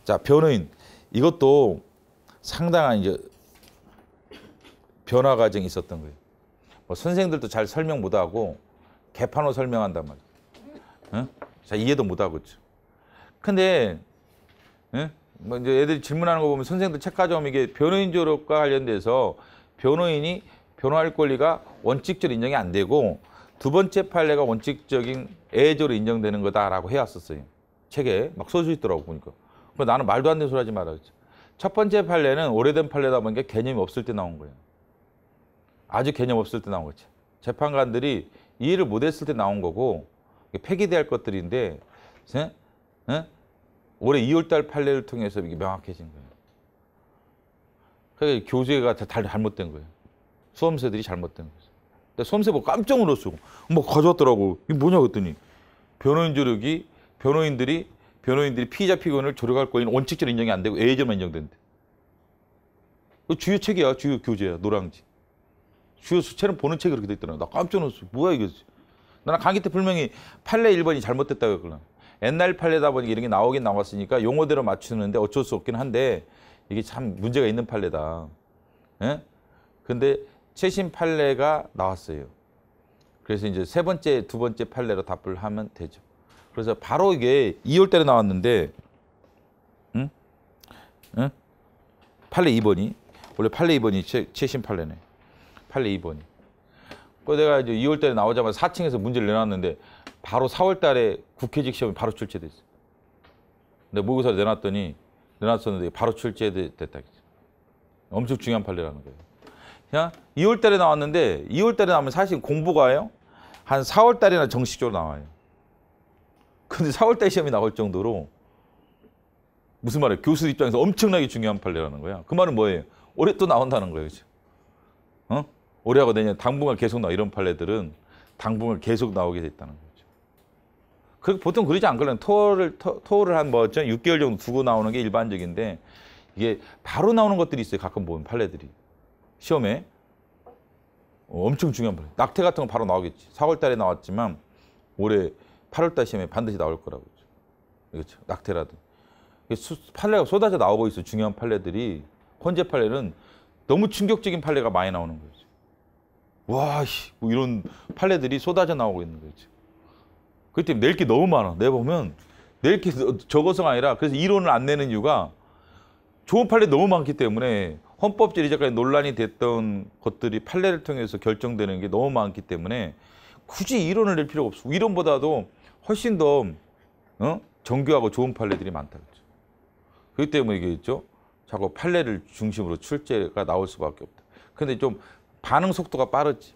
자, 변호인. 이것도 상당한 이제 변화 과정이 있었던 거예요. 뭐 선생들도 잘 설명 못하고 개판으로 설명한단 말이에요. 응? 자, 이해도 못하고 있죠. 근데 응? 뭐 이제 애들이 질문하는 거 보면 선생들 책 가져오면 이게 변호인 졸업과 관련돼서 변호인이 변호할 권리가 원칙적으로 인정이 안 되고 두 번째 판례가 원칙적인 애조로 인정되는 거다라고 해왔었어요. 책에 막 써져 있더라고 보니까. 그래서 나는 말도 안 되는 소리 하지 말아야지. 첫 번째 판례는 오래된 판례다 보니까 개념이 없을 때 나온 거예요. 아주 개념 없을 때 나온 거지. 재판관들이 이해를 못했을 때 나온 거고 폐기될 것들인데 올해 2월달 판례를 통해서 이게 명확해진 거예요. 그러니까 교재가 다 잘못된 거예요. 수험생들이 잘못된 거죠. 근데 수험생 보고 깜짝 놀랐어. 뭐 가져왔더라고. 이게 뭐냐 그랬더니 변호인 조력이 변호인들이 피의자 피고인을 조력할 권리는 원칙적으로 인정이 안 되고 예외적으로만 인정된대. 그 주요 책이야. 주요 교재야. 노량지. 주요 수채는 보는 책이 그렇게 돼 있더라고. 나 깜짝 놀랐어. 뭐야 이게. 나는 강의 때 분명히 판례 1번이 잘못됐다고 했거든. 옛날 판례다 보니까 이런 게 나오긴 나왔으니까 용어대로 맞추는데 어쩔 수 없긴 한데 이게 참 문제가 있는 판례다. 예? 근데 최신 판례가 나왔어요. 그래서 이제 세 번째, 두 번째 판례로 답을 하면 되죠. 그래서 바로 이게 2월 달에 나왔는데, 응? 응? 판례 2번이 원래 판례 2번이 최신 판례네. 판례 2번이. 그 내가 이제 2월 달에 나오자마자 4층에서 문제를 내놨는데 바로 4월 달에 국회직 시험이 바로 출제됐어요. 근데 모의고사를 내놨었는데 바로 출제됐다. 엄청 중요한 판례라는 거예요. 그냥 2월 달에 나왔는데 2월 달에 나오면 사실 공부가요. 한 4월 달에나 정식적으로 나와요. 근데 4월 달 시험이 나올 정도로 무슨 말이에요? 교수 입장에서 엄청나게 중요한 판례라는 거야. 그 말은 뭐예요? 올해 또 나온다는 거예요. 그렇죠? 어? 올해하고 내년 당분간 계속 나와. 이런 판례들은 당분간 계속 나오게 됐다는 거죠. 보통 그러지 않거든요. 토어를 한 6개월 정도 두고 나오는 게 일반적인데 이게 바로 나오는 것들이 있어요. 가끔 보면 판례들이. 시험에 엄청 중요한 판례. 낙태 같은 건 바로 나오겠지. 4월 달에 나왔지만 올해 8월 달 시험에 반드시 나올 거라고. 그렇죠. 낙태라든. 판례가 쏟아져 나오고 있어요. 중요한 판례들이. 헌재 판례는 너무 충격적인 판례가 많이 나오는 거죠. 와, 뭐 이런 판례들이 쏟아져 나오고 있는 거죠. 그렇기 때문에 낼 게 너무 많아. 내보면 낼 게 적어서가 아니라 그래서 이론을 안 내는 이유가 좋은 판례 너무 많기 때문에 헌법질 이제까지 논란이 됐던 것들이 판례를 통해서 결정되는 게 너무 많기 때문에 굳이 이론을 낼 필요가 없어. 이론보다도 훨씬 더 정교하고 좋은 판례들이 많다. 그렇죠? 그렇기 때문에 이게 있죠. 자꾸 판례를 중심으로 출제가 나올 수밖에 없다. 근데 좀 반응 속도가 빠르지.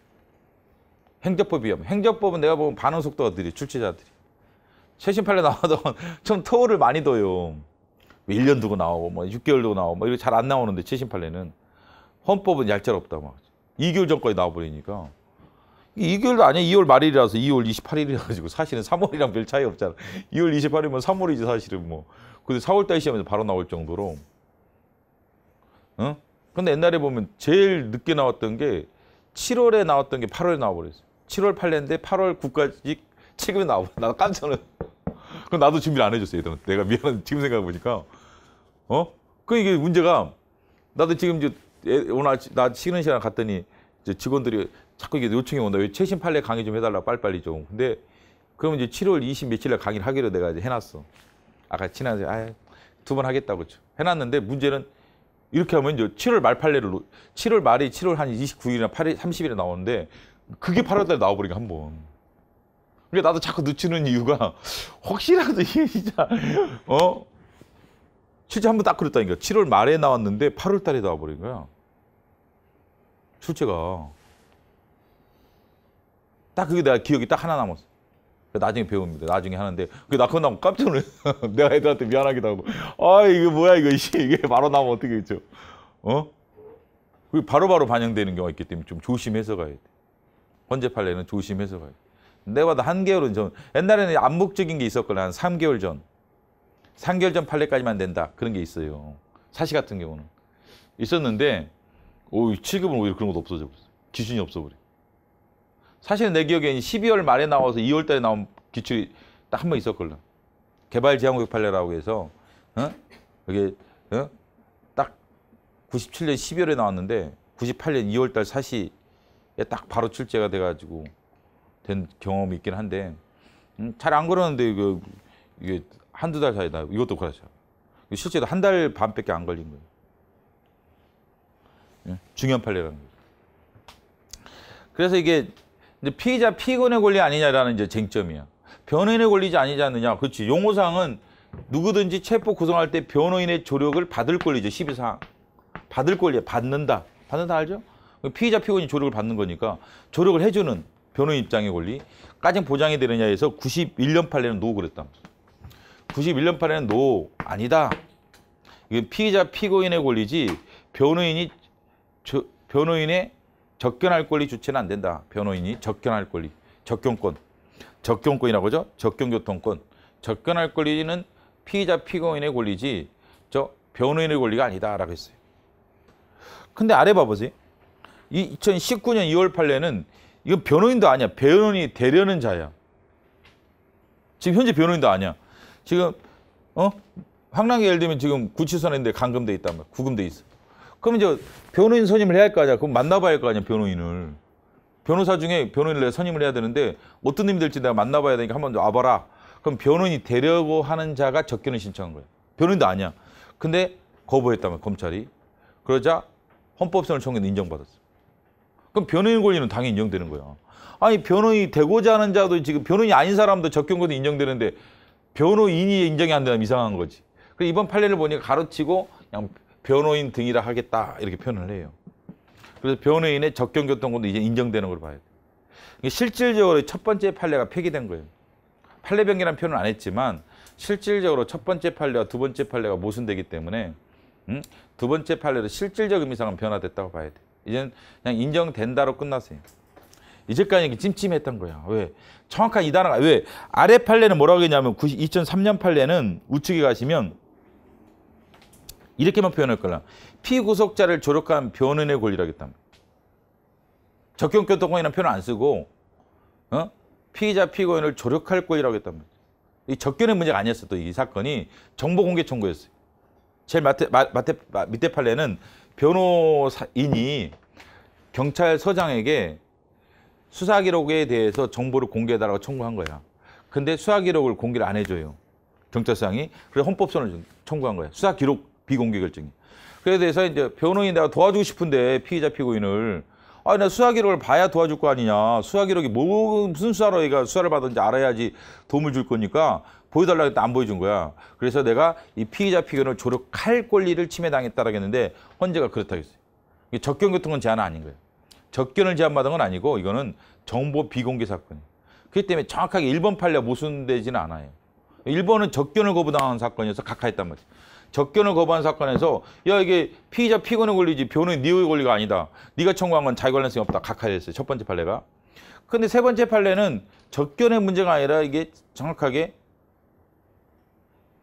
행정법에 비하면. 행정법은 내가 보면 반응 속도가 느려, 출제자들이. 최신 판례 나와도 좀 토를 많이 둬요. 1년 두고 나오고, 뭐 6개월 두고 나오고, 뭐 이거 잘 안 나오는데, 최신 판례는. 헌법은 얄짤없다, 막. 2개월 전까지 나와버리니까. 2개월도 아니야. 2월 말일이라서 2월 28일이라 가지고 사실은 3월이랑 별 차이 없잖아. 2월 28일이면 3월이지, 사실은 뭐. 근데 4월 달 시험에서 바로 나올 정도로. 응? 근데 옛날에 보면 제일 늦게 나왔던 게 7월에 나왔던 게 8월에 나와버렸어요. 7월 판례인데 8월 국가직 체급이 나와버렸어. 나도 깜짝 놀랐어. 그럼 나도 준비를 안 해줬어요. 내가 미안한데 지금 생각해보니까. 그 이게 문제가 나도 지금 이제 오늘 나 쉬는 시간 갔더니 이제 직원들이 자꾸 이게 요청이 온다. 왜 최신 판례 강의 좀 해달라 빨리빨리 좀. 근데 그러면 이제 7월 20 며칠날 강의를 하기로 내가 이제 해놨어. 아까 친한테 2번 하겠다고 해놨는데 문제는 이렇게 하면 이제 7월 말 판례를 7월 말이 7월 한 29일이나 8일 30일에 나오는데 그게 8월 달에 나와버리니까 한 번. 그러니까 나도 자꾸 늦추는 이유가 혹시라도 이게 진짜 실제 한 번 딱 그랬다니까. 7월 말에 나왔는데 8월 달에 나와버린 거야. 출제가. 딱 그게 내가 기억이 딱 하나 남았어. 나중에 배웁니다. 나중에 하는데 나 그거 나면 깜짝 놀랐어. 내가 애들한테 미안하기도 하고 이게 뭐야 이게 바로 나오면 어떻게 했죠? 그게 바로바로 반영되는 경우가 있기 때문에 좀 조심해서 가야 돼. 헌재 판례는 조심해서 가야 돼. 내가 봐도 한개월은 좀 옛날에는 암묵적인 게 있었거든. 한 3개월 전 3개월 전 판례까지만 낸다 그런 게 있어요. 사시 같은 경우는 있었는데 7급은 오히려 그런 것도 없어져 버렸어. 기준이 없어버려. 사실은 내 기억에 12월 말에 나와서 2월 달에 나온 기출이 딱 한 번 있었거든. 개발지향구역 판례라고 해서 그게 딱 97년 12월에 나왔는데 98년 2월달 사시에 딱 바로 출제가 돼가지고 된 경험이 있긴 한데 잘 안 그러는데 이게 한두 달 사이다. 이것도 그렇죠. 실제로 한 달 반밖에 안 걸린 거예요. 중요한 판례라는 거예요. 그래서 이게 이제 피의자 피고인의 권리 아니냐라는 이제 쟁점이야. 변호인의 권리지 아니지 않느냐. 그렇지. 용어상은 누구든지 체포 구성할 때 변호인의 조력을 받을 권리죠. 12사항. 받을 권리야. 받는다. 받는다 알죠? 피의자 피고인이 조력을 받는 거니까 조력을 해주는 변호인 입장의 권리까지 보장이 되느냐 해서 91년 판례는 노 그랬다. 91년 판례는 노 아니다. 이게 피의자 피고인의 권리지 변호인의 접견할 권리 주체는 안 된다. 변호인이 접견할 권리, 접견권이라고 하죠. 접견교통권. 접견할 권리는 피의자 피고인의 권리지 변호인의 권리가 아니다라고 했어요. 근데 아래 봐보세요. 2019년 2월 판례는 이건 변호인도 아니야. 변호인이 되려는 자야. 지금 현재 변호인도 아니야. 지금 황랑기 예를 들면 지금 구치소인데 감금돼 있단 말이야. 구금돼 있어. 그럼 이제 변호인 선임을 해야 할 거 아니야. 그럼 만나봐야 할 거 아니야. 변호인을. 변호사 중에 변호인을 내가 선임을 해야 되는데 어떤 놈이 될지 내가 만나봐야 되니까 한번 와봐라. 그럼 변호인이 되려고 하는 자가 접견을 신청한 거야. 변호인도 아니야. 근데 거부했다면 검찰이. 그러자 헌법소원을 청구해서 인정받았어. 그럼 변호인 권리는 당연히 인정되는 거야. 아니 변호인이 되고자 하는 자도 지금 변호인이 아닌 사람도 접견권이 인정되는데 변호인이 인정이 안 되면 이상한 거지. 그래서 이번 판례를 보니까 가로치고 그냥 변호인 등이라 하겠다 이렇게 표현을 해요. 그래서 변호인의 접견교통권도 이제 인정되는 걸 봐야 돼. 실질적으로 첫 번째 판례가 폐기된 거예요. 판례 변경이라는 표현은 안 했지만 실질적으로 첫 번째 판례와 두 번째 판례가 모순되기 때문에 두 번째 판례도 실질적 의미상은 변화됐다고 봐야 돼. 이제는 그냥 인정된다로 끝났어요. 이제까지 이렇게 찜찜했던 거야. 왜? 정확한 이 단어가 왜? 아래 판례는 뭐라고 했냐면 2003년 판례는 우측에 가시면 이렇게만 표현할 거라. 피구속자를 조력한 변호인의 권리라고 했답니다. 접견교통권이라는 표현을 안 쓰고 피의자 피고인을 조력할 권리라고 했답니다. 이 접견의 문제가 아니었어. 또 이 사건이 정보공개 청구였어요. 제일 밑에 판례는 변호인이 경찰서장에게 수사기록에 대해서 정보를 공개해달라고 청구한 거야. 근데 수사기록을 공개를 안 해줘요. 경찰서장이. 그래서 헌법소원을 청구한 거야. 수사기록 비공개 결정이. 그래 대해서 이제 변호인 내가 도와주고 싶은데 피의자 피고인을 나 수사기록을 봐야 도와줄 거 아니냐. 수사기록이 무슨 수사로 얘가 수사를 받았는지 알아야지 도움을 줄 거니까 보여달라고 했더니 안 보여준 거야. 그래서 내가 이 피의자 피고인을 조력할 권리를 침해당했다라고 했는데 헌재가 그렇다고 했어요. 이게 접견교통권 제한은 아닌 거예요. 접견을 제한받은 건 아니고 이거는 정보 비공개 사건이에요. 그렇기 때문에 정확하게 1번 판례와 모순되지는 않아요. 1번은 접견을 거부당한 사건이어서 각하했단 말이에요. 접견을 거부한 사건에서 이게 피의자 피고인의 권리지 변호인 니의 권리가 아니다. 네가 청구한 건 자기 관련성이 없다. 각하했어요. 첫 번째 판례가. 근데 세 번째 판례는 접견의 문제가 아니라 이게 정확하게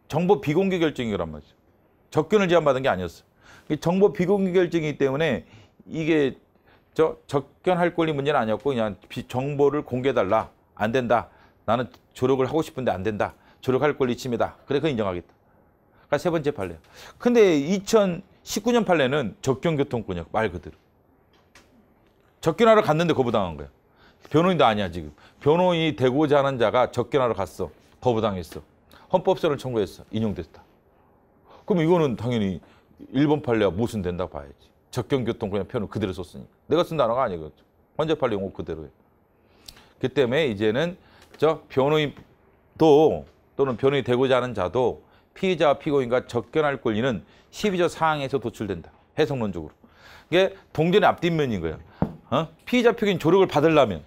정보 비공개 결정이란 말이죠. 접견을 제한받은 게 아니었어. 정보 비공개 결정이기 때문에 이게 접견할 권리 문제는 아니었고 그냥 정보를 공개해달라. 안 된다. 나는 조력을 하고 싶은데 안 된다. 조력할 권리 침해다. 그래, 그거 인정하겠다. 그러니까 세 번째 판례. 근데 2019년 판례는 접견교통권이야. 말 그대로. 접견하러 갔는데 거부당한 거야. 변호인도 아니야 지금. 변호인이 되고자 하는 자가 접견하러 갔어. 거부당했어. 헌법소원을 청구했어. 인용됐다. 그럼 이거는 당연히 1번 판례와 모순된다고 봐야지. 접견교통권의 표현을 그대로 썼으니까. 내가 쓴 단어가 아니거든. 헌재 판례 용어 그대로예요. 그 때문에 이제는 변호인도 또는 변호인이 되고자 하는 자도 피의자와 피고인과 접견할 권리는 12조 사항에서 도출된다. 해석론적으로. 이게 동전의 앞뒷면인 거야. 피의자 피고인 조력을 받으려면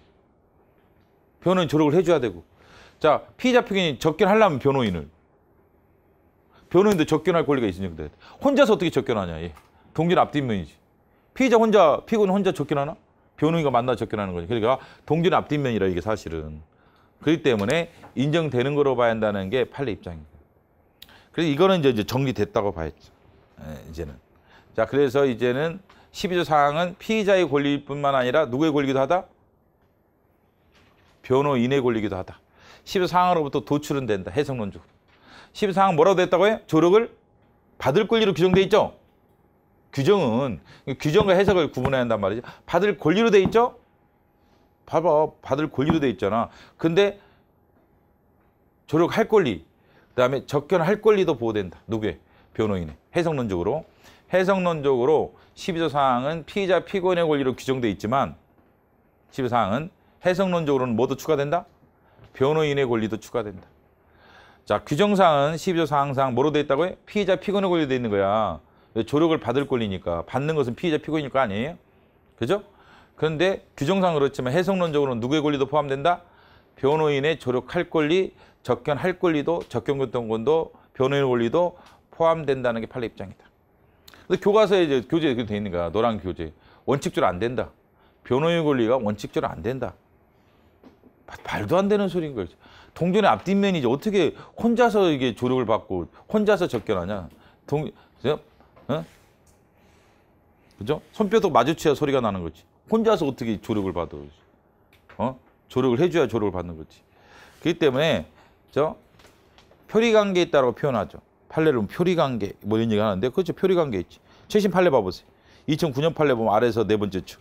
변호인 조력을 해줘야 되고. 자, 피의자 피고인이 접견하려면 변호인도 접견할 권리가 있으니까. 혼자서 어떻게 접견하냐. 얘. 동전 앞뒷면이지. 피고인 혼자 접견하나? 변호인과 만나 접견하는 거지. 그러니까 동전 앞뒷면이라 이게 사실은. 그렇기 때문에 인정되는 거로 봐야 한다는 게 판례 입장입니다. 그래서 이거는 이제 정리됐다고 봐야죠. 이제는. 자, 그래서 이제는 12조 사항은 피의자의 권리뿐만 아니라 누구의 권리기도 하다? 변호인의 권리기도 하다. 12조 사항으로부터 도출은 된다. 해석론적으로. 12조 사항은 뭐라고 됐다고 해요? 조력을 받을 권리로 규정돼 있죠. 규정은 규정과 해석을 구분해야 한단 말이죠. 받을 권리로 돼 있죠. 봐봐, 받을 권리로 돼 있잖아. 근데 조력할 권리, 그다음에 접견할 권리도 보호된다. 누구의? 변호인의. 해석론적으로 12조 사항은 피의자 피고인의 권리로 규정돼 있지만 12조 사항은 해석론적으로는 뭐도 추가된다? 변호인의 권리도 추가된다. 자, 규정사항은 12조 사항상 뭐로 돼 있다고요? 피의자 피고인의 권리로 돼 있는 거야. 조력을 받을 권리니까. 받는 것은 피의자 피고인일 거 아니에요? 그죠? 그런데 규정상 그렇지만 해석론적으로는 누구의 권리도 포함된다? 변호인의 조력할 권리, 접견할 권리도, 접견교통권도, 변호인의 권리도 포함된다는 게 판례 입장이다. 근데 교과서에 이제 교재에 돼 있는 거야. 노란 교재. 원칙적으로 안 된다. 변호인의 권리가 원칙적으로 안 된다. 말도 안 되는 소리인 거지. 동전의 앞뒷면이지 어떻게 혼자서 이게 조력을 받고 혼자서 접견하냐? 어? 그죠? 손뼈도 마주쳐야 소리가 나는 거지. 혼자서 어떻게 조력을 받아? 조력을 해줘야 조력을 받는 거지. 그렇기 때문에 표리관계에 있다고 표현하죠. 판례를 보면 표리관계 뭐 이런 얘기 하는데 그렇죠. 표리관계 있지. 최신 판례 봐보세요. 2009년 판례 보면 아래에서 네 번째 줄.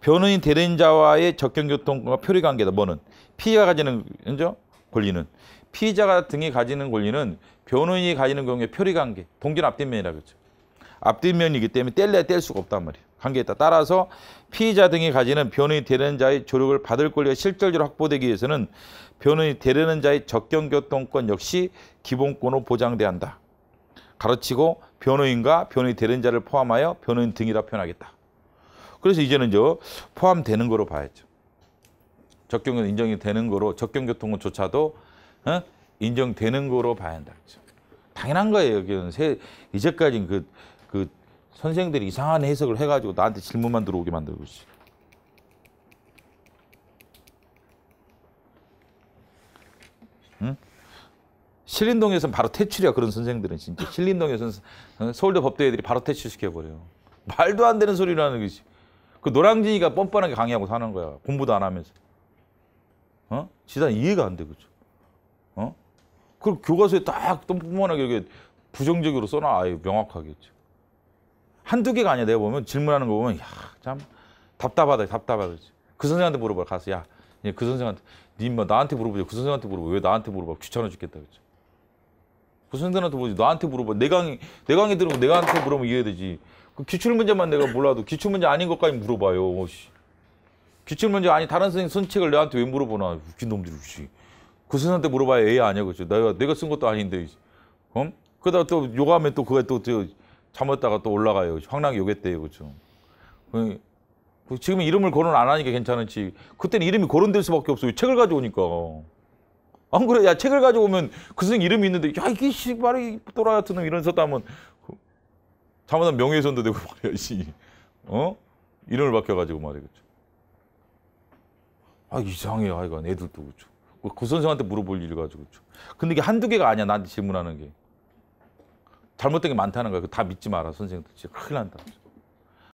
변호인 대리인자와의 접견교통과 표리관계다. 뭐는? 피의자가 가지는 권리는 피의자가 등이 가지는 권리는 변호인이 가지는 경우에 표리관계. 동전 앞뒷면이라 그러죠. 앞뒷면이기 때문에 뗄래야 뗄 수가 없단 말이에요. 관계에 따라서 피의자 등이 가지는 변호인 대리인자의 조력을 받을 권리가 실질적으로 확보되기 위해서는 변호인 대리인자의 접견교통권 역시 기본권으로 보장돼야 한다. 가르치고 변호인과 변호인 대리인자를 포함하여 변호인 등이라 표현하겠다. 그래서 이제는 포함되는 거로 봐야죠. 접견은 인정이 되는 거로 접견교통권조차도 인정되는 거로 봐야 한다. 당연한 거예요. 여기는 이제까지 그 선생들이 이상한 해석을 해가지고 나한테 질문만 들어오게 만들고 있어. 응? 신림동에서는 바로 퇴출이야. 그런 선생들은 진짜. 신림동에서는 서울대 법대 애들이 바로 퇴출시켜버려요. 말도 안 되는 소리를 하는 것이. 그 노량진이가 뻔뻔하게 강의하고 사는 거야. 공부도 안 하면서. 지단 이해가 안 돼. 그죠? 그걸 교과서에 딱 뻔뻔하게 이렇게 부정적으로 써놔. 아유, 명확하겠죠. 한두 개가 아니야. 내가 보면 질문하는 거 보면 참 답답하다. 그 선생한테 물어봐. 가서 그 선생한테 니 뭐 나한테 물어보지. 그 선생한테 물어봐. 왜 나한테 물어봐. 귀찮아 죽겠다. 그죠? 그 선생한테 물어보지. 나한테 물어봐. 내 강의 들으면 내가한테 물어보면 이해되지. 그 기출문제만 내가 몰라도 기출문제 아닌 것까지 물어봐요. 기출문제 아니 다른 선생님 선책을 내한테 왜 물어보나. 웃긴 놈들이 혹시. 그 선생한테 물어봐야 애 아니야. 그죠? 내가 쓴 것도 아닌데. 그러다가 또 욕하면 또 그게 또 잘못다가 또 올라가요. 황당하게 욕했대요. 그죠? 지금 이름을 거론 안 하니까 괜찮은지 그때는 이름이 거론될 수밖에 없어요. 책을 가져오니까. 안 그래? 야, 책을 가져오면 그 선생 이름이 있는데 야, 이게 씨발이 또라이 같은 놈 이런 썼다면 잘못하면 명예훼손도 되고 말이야지. 이름을 바뀌어가지고 말이야. 그죠? 이상해. 하여간 애들도 그죠. 그 선생한테 물어볼 일 가지고 그죠. 근데 이게 한두 개가 아니야. 나한테 질문하는 게. 잘못된 게 많다는 거야. 다 믿지 마라. 선생님들 진짜 큰일 난다.